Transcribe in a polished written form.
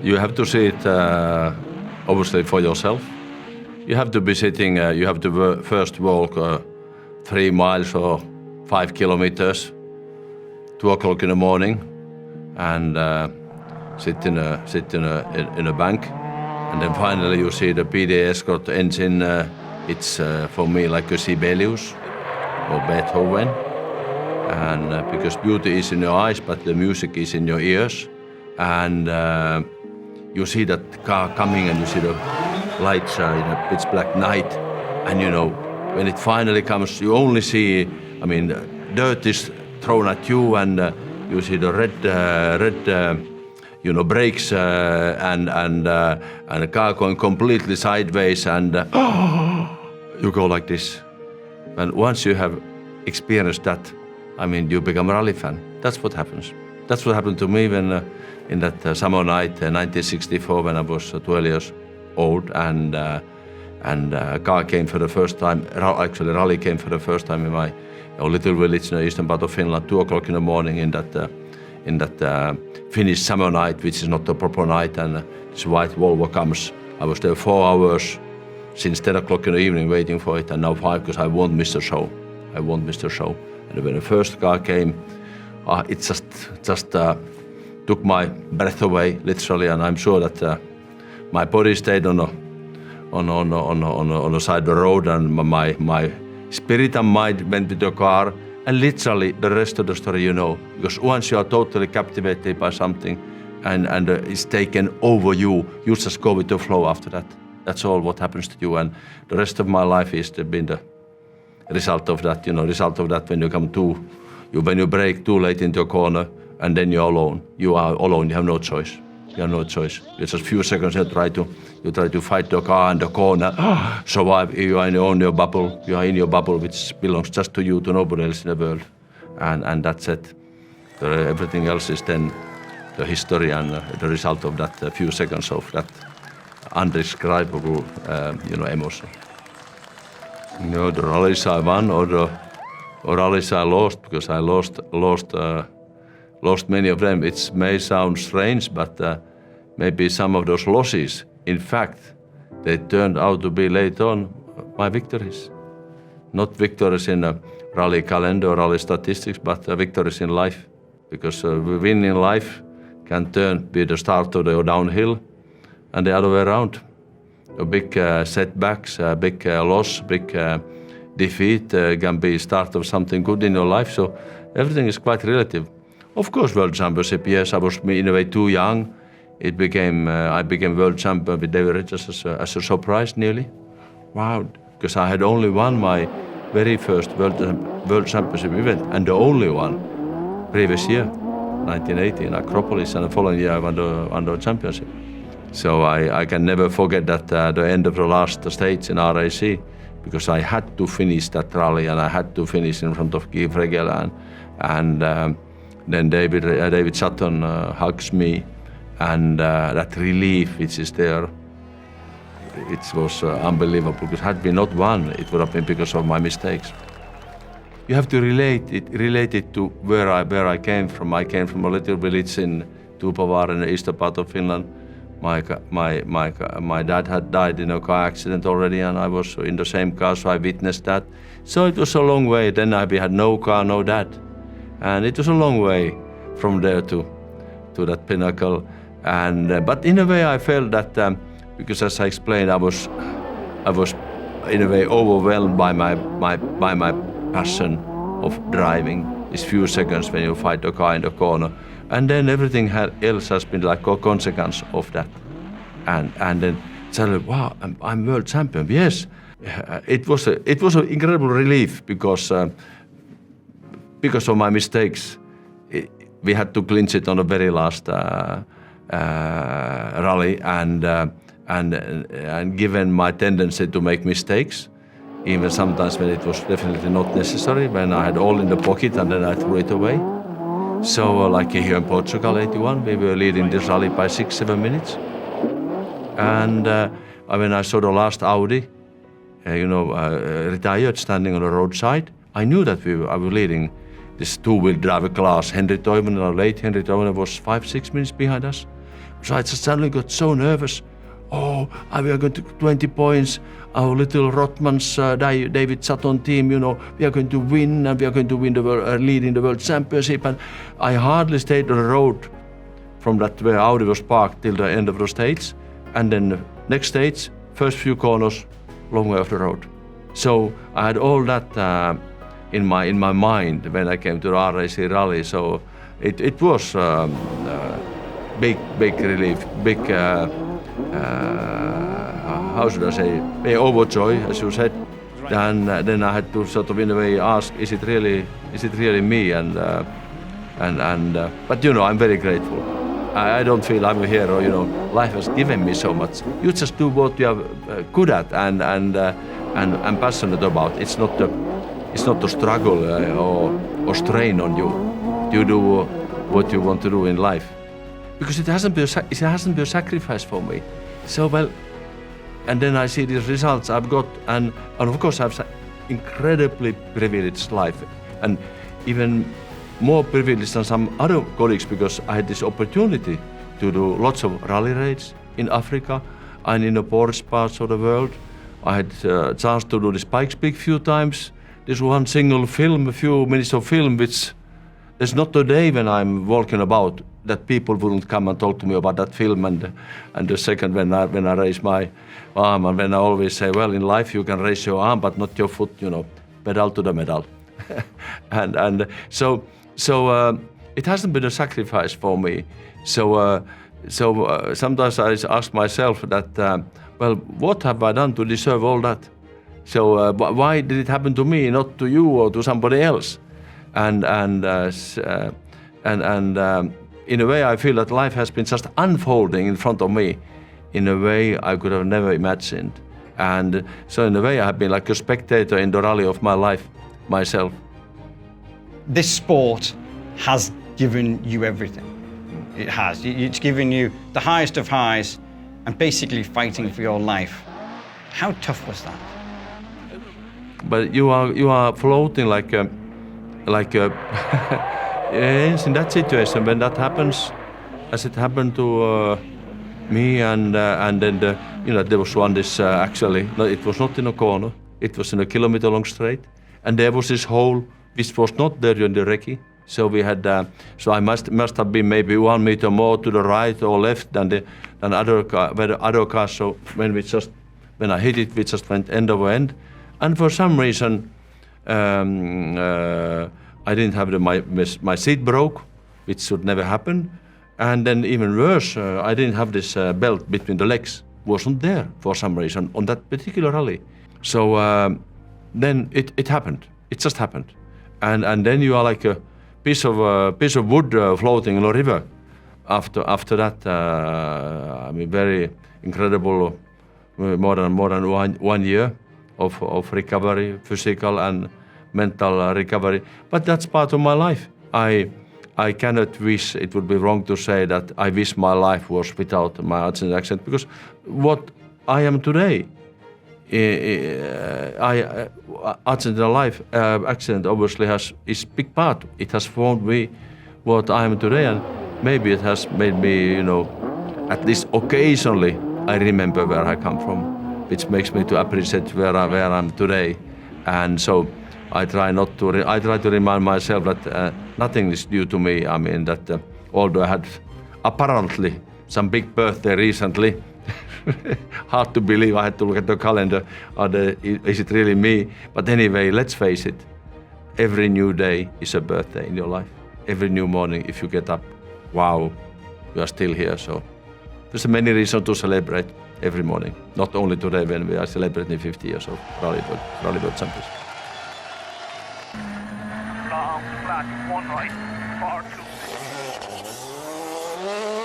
You have to see it obviously for yourself. You have to be sitting, you have to first walk 3 miles or 5 kilometers, 2 o'clock in the morning, and sit in a bank. And then finally you see the PDA escort engine. It's for me like a Sibelius or Beethoven. And because beauty is in your eyes, but the music is in your ears. And you see that car coming and you see the lights in a pitch black night. And you know, when it finally comes, you only see, I mean, dirt is thrown at you and you see the red brakes and the car going completely sideways and you go like this. And once you have experienced that, I mean, you become a rally fan. That's what happens. That's what happened to me when in that summer night, 1964, when I was 12 years old, and car came for the first time. Actually, rally came for the first time in my little village in the eastern part of Finland, 2 o'clock in the morning in that Finnish summer night, which is not the proper night, and this white Volvo comes. I was there 4 hours since 10 o'clock in the evening waiting for it, and now 5 because I won't miss the show. I won't miss the show. And when the first car came, it just took my breath away, literally, and I'm sure that my body stayed on the side of the road, and my spirit and mind went with the car, and literally the rest of the story you know, because once you are totally captivated by something and it's taken over you, you just go with the flow after that. That's all what happens to you, and the rest of my life is been the result of that. Result of that when you come to, when you brake too late into a corner, and then you're alone. You are alone. You have no choice. You have no choice. It's just a few seconds. You try to fight the car and the corner, survive. You are in your bubble. You are in your bubble, which belongs just to you, to nobody else in the world, and that's it. Everything else is then the history and the result of that few seconds of that undescribable, emotion. The rallies I won or rallies I lost, because I lost many of them. It may sound strange, but maybe some of those losses, in fact, they turned out to be later on my victories. Not victories in a rally calendar or rally statistics, but victories in life. Because winning in life can be the start of the downhill, and the other way around. A big setbacks, a big loss, big defeat can be start of something good in your life. So everything is quite relative. Of course, world championship. Yes, I was in a way too young. I became world champion with David Richards as a surprise, nearly. Wow, because I had only won my very first world championship event, and the only one previous year, 1980 in Acropolis, and the following year I won the championship. So I can never forget that the end of the last stage in RAC, because I had to finish that rally and I had to finish in front of Guy Fregel, and then David Sutton hugs me, and that relief which is there, it was unbelievable, because had we not won, it would have been because of my mistakes. You have to relate it to where I came from. I came from a little village in Tuupovaara in the eastern part of Finland. My dad had died in a car accident already, and I was in the same car, so I witnessed that. So it was a long way. Then we had no car, no dad, and it was a long way from there to that pinnacle. And but in a way, I felt that because, as I explained, I was in a way overwhelmed by my passion of driving. These few seconds when you fight the car in the corner. And then everything else has been like a consequence of that. And then suddenly, wow, I'm world champion. Yes, it was an incredible relief because of my mistakes. We had to clinch it on the very last rally, and given my tendency to make mistakes, even sometimes when it was definitely not necessary, when I had all in the pocket and then I threw it away. So like here in Portugal, 81, we were leading this rally by 6-7 minutes. And when I saw the last Audi, retired, standing on the roadside, I knew that I was leading this two-wheel driver class. Henry Toivonen, our late Henry Toivonen, was 5-6 minutes behind us. So I just suddenly got so nervous. Oh, we are going to 20 points. Our little Rotman's David Sutton team, we are going to win, and we are going to win lead in the World Championship. And I hardly stayed on the road from that where Audi was parked till the end of the stage. And then the next stage, first few corners, long way off the road. So I had all that in my mind when I came to the RAC rally. So it was big relief, big. How should I say? A overjoy, as you said. And then I had to sort of, in a way, ask: Is it really me? But I'm very grateful. I don't feel I'm a hero. Life has given me so much. You just do what you are good at and passionate about. It's not the struggle or strain on you. You do what you want to do in life, because it hasn't been a sacrifice for me. So well, and then I see these results I've got, and of course I've incredibly privileged life, and even more privileged than some other colleagues, because I had this opportunity to do lots of rally raids in Africa and in the poorest parts of the world. I had a chance to do the Spikes Peak a few times. This one single film, a few minutes of film, which there's not a day when I'm walking about that people wouldn't come and talk to me about that film. And the second when I raise my arm, and when I always say, well, in life you can raise your arm but not your foot, pedal to the metal. and so it hasn't been a sacrifice for me. So sometimes I ask myself that, well, what have I done to deserve all that? So why did it happen to me, not to you or to somebody else? And in a way, I feel that life has been just unfolding in front of me in a way I could have never imagined. And so in a way, I have been like a spectator in the rally of my life myself. This sport has given you everything. It has. It's given you the highest of highs and basically fighting for your life. How tough was that? But you are floating like a yes, in that situation, when that happens, as it happened to me, and then there was one actually, no, it was not in a corner, it was in a kilometer-long straight, and there was this hole which was not there in the recce. So we had, so I must have been maybe 1 meter more to the right or left than other cars. So when I hit it, we just went end over end, and for some reason. I didn't have my seat broke, which should never happen. And then even worse, I didn't have this belt between the legs. Wasn't there for some reason on that particular rally. So then it happened. It just happened. And then you are like a piece of wood floating in a river. After that, very incredible, more than 1 year of recovery, physical and mental recovery, but that's part of my life. I cannot wish, it would be wrong to say that I wish my life was without my Argentine accent, because what I am today, Argentine life accent obviously is big part. It has formed me what I am today, and maybe it has made me, at least occasionally I remember where I come from, which makes me to appreciate where I am today. And so I try to remind myself that nothing is due to me. I mean that although I had apparently some big birthday recently, hard to believe. I had to look at the calendar. Is it really me? But anyway, let's face it. Every new day is a birthday in your life. Every new morning, if you get up, wow, you are still here. So there's many reasons to celebrate every morning. Not only today when we are celebrating 50 years of Rally World Championship. Long flat, 1 right, far 2.